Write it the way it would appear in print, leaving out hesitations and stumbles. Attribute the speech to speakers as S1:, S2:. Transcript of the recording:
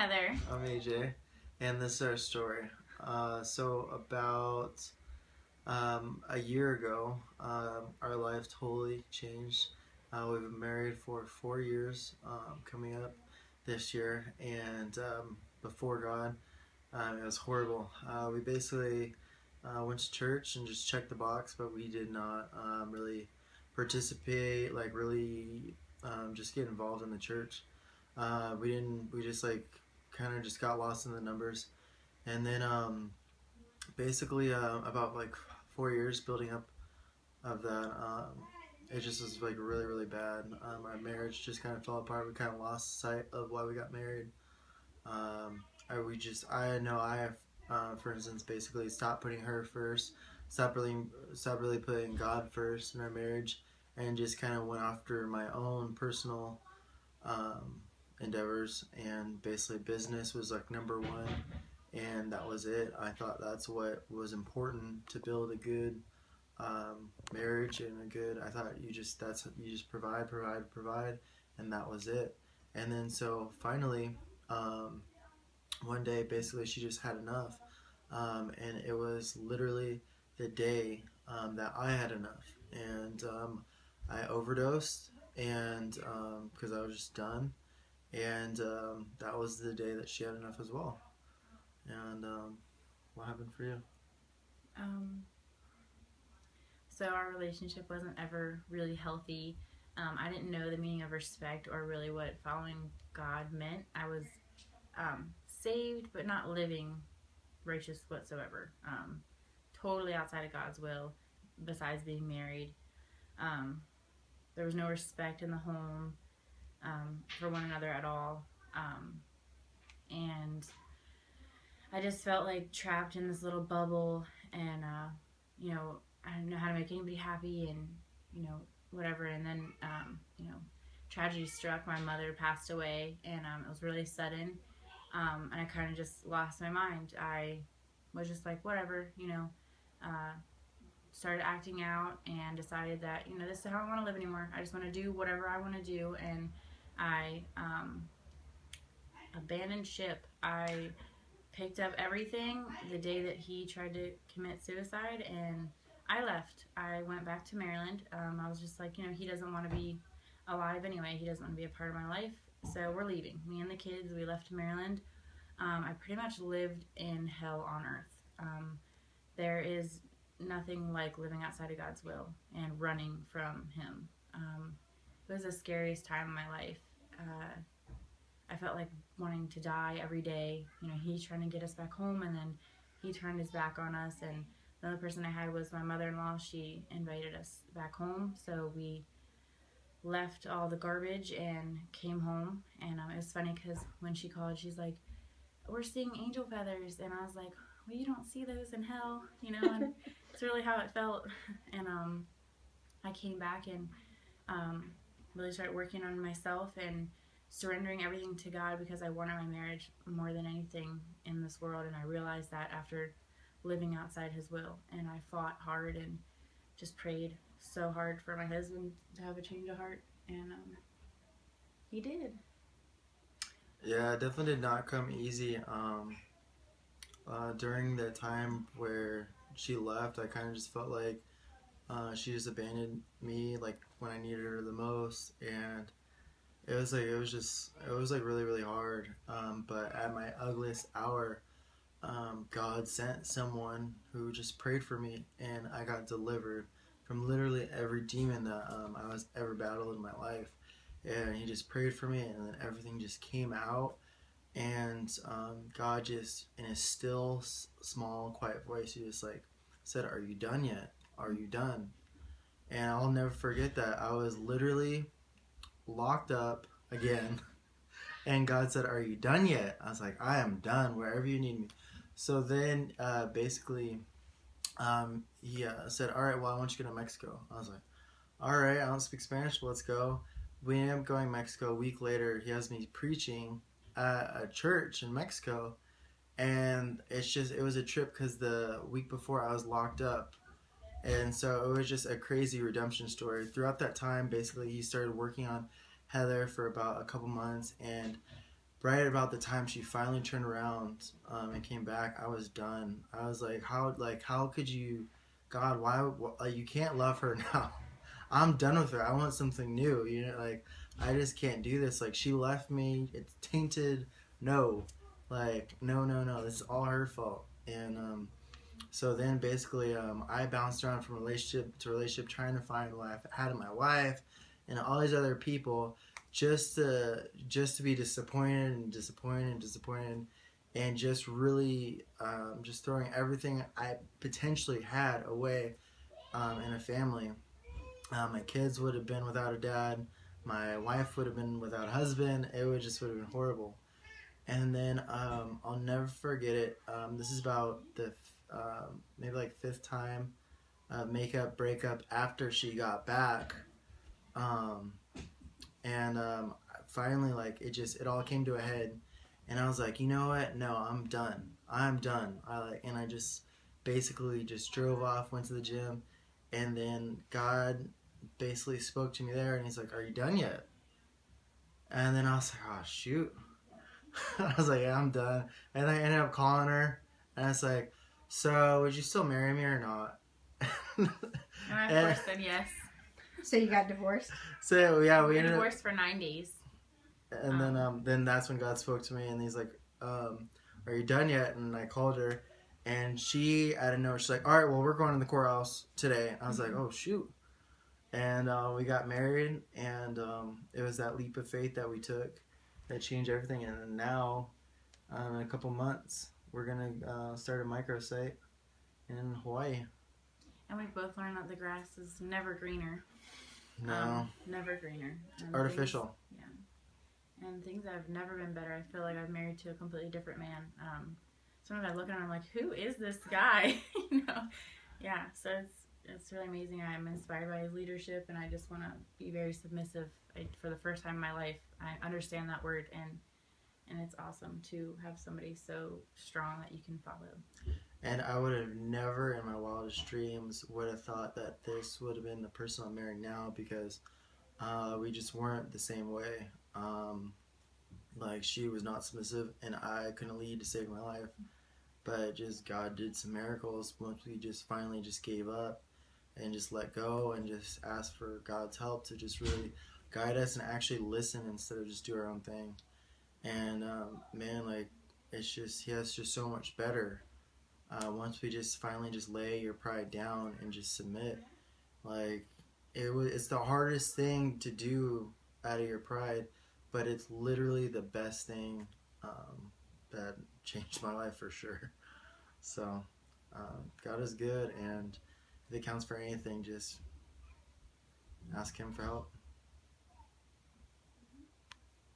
S1: Heather.
S2: I'm AJ, and this is our story. So about a year ago, our life totally changed. We've been married for 4 years, coming up this year, and before God, it was horrible. We basically went to church and just checked the box, but we did not really participate, like really just get involved in the church. We didn't. We just like kind of just got lost in the numbers, and then basically about like 4 years building up of that, it just was like really really bad. Our marriage just kind of fell apart. We kind of lost sight of why we got married. I know I have, for instance, basically stopped putting her first, stopped really putting God first in our marriage, and just kind of went after my own personal endeavors, and basically business was like number one, and that was it. I thought that's what was important to build a good marriage and a good. I thought you just provide, and that was it. And then so finally, one day, basically, she just had enough, and it was literally the day that I had enough, and I overdosed, and because I was just done, and that was the day that she had enough as well. And what happened for you?
S1: Um, so our relationship wasn't ever really healthy. I didn't know the meaning of respect or really what following God meant. I was saved but not living righteous whatsoever. Totally outside of God's will besides being married. There was no respect in the home for one another at all. And I just felt like trapped in this little bubble, and I didn't know how to make anybody happy, and whatever. And then tragedy struck. My mother passed away, and it was really sudden. And I kind of just lost my mind. I was just like, whatever, started acting out and decided that this is how I want to live anymore. I just want to do whatever I want to do, and I abandoned ship. I picked up everything the day that he tried to commit suicide, and I left. I went back to Maryland. I was just like, he doesn't want to be alive anyway. He doesn't want to be a part of my life, so we're leaving. Me and the kids, we left Maryland. I pretty much lived in hell on earth. There is nothing like living outside of God's will and running from Him. It was the scariest time of my life. I felt like wanting to die every day. He's trying to get us back home, and then he turned his back on us. And the other person I had was my mother-in-law. She invited us back home, so we left all the garbage and came home. And it was funny because when she called, she's like, "We're seeing angel feathers," and I was like, "Well, you don't see those in hell," and it's really how it felt. And I came back and really started working on myself and surrendering everything to God, because I wanted my marriage more than anything in this world. And I realized that after living outside His will, and I fought hard and just prayed so hard for my husband to have a change of heart, and he did.
S2: Yeah, it definitely did not come easy. During the time where she left, I kind of just felt like she just abandoned me, like when I needed her the most, and it was really really hard. But at my ugliest hour, God sent someone who just prayed for me, and I got delivered from literally every demon that I was ever battled in my life. And He just prayed for me, and then everything just came out. And God just, in His still, small, quiet voice, He just like said, "Are you done yet? Are you done?" And I'll never forget that. I was literally locked up again, and God said, "Are you done yet?" I was like, "I am done, wherever you need me." So then basically he said, "All right, well, I want you to go to Mexico." I was like, "All right, I don't speak Spanish, but let's go." We ended up going to Mexico. A week later, he has me preaching at a church in Mexico, and it was a trip because the week before I was locked up. And so it was just a crazy redemption story. Throughout that time, basically, he started working on Heather for about a couple months, and right about the time she finally turned around and came back, I was done. I was like how could you, God, why you can't love her now? I'm done with her. I want something new. You know, like I just can't do this. Like she left me. It's tainted. No, like no, no, no. This is all her fault. And so then basically, I bounced around from relationship to relationship, trying to find what I had in my wife and all these other people, just to be disappointed and disappointed and disappointed, and just really just throwing everything I potentially had away in a family. My kids would have been without a dad. My wife would have been without a husband. It would have been horrible. And then I'll never forget it. This is about the maybe like fifth time makeup breakup after she got back, um, and finally like it all came to a head, and I was like, you know what? No, I'm done. I'm done. I just basically just drove off, went to the gym, and then God basically spoke to me there, and He's like, "Are you done yet?" And then I was like, "Oh shoot." I was like, yeah, I'm done. And I ended up calling her, and I was like, so would you still marry me or not?
S1: And I, of course, said yes.
S3: So you got divorced?
S2: So yeah,
S1: we were divorced for 9 days.
S2: And then that's when God spoke to me, and He's like, are you done yet? And I called her, and she, I didn't know, she's like, all right, well, we're going to the courthouse today. And I was like, oh shoot. And we got married, and it was that leap of faith that we took that changed everything. And now, in a couple months, we're gonna start a microsite in Hawaii.
S1: And we both learned that the grass is never greener.
S2: No,
S1: never greener. And
S2: artificial.
S1: And things have never been better. I feel like I'm married to a completely different man. Sometimes I look at him, I'm like, who is this guy? you know? Yeah. So it's really amazing. I'm inspired by his leadership, and I just want to be very submissive. For the first time in my life, I understand that word, and it's awesome to have somebody so strong that you can follow.
S2: And I would have never in my wildest dreams would have thought that this would have been the person I'm marrying now, because we just weren't the same way. Like she was not submissive, and I couldn't lead to save my life. But just God did some miracles once we just finally just gave up and just let go and just asked for God's help to just really guide us and actually listen instead of just do our own thing. And man, like it's just just so much better once we just finally just lay your pride down and just submit. Like it's the hardest thing to do out of your pride, but it's literally the best thing that changed my life for sure. So God is good, and if it counts for anything, just ask Him for help.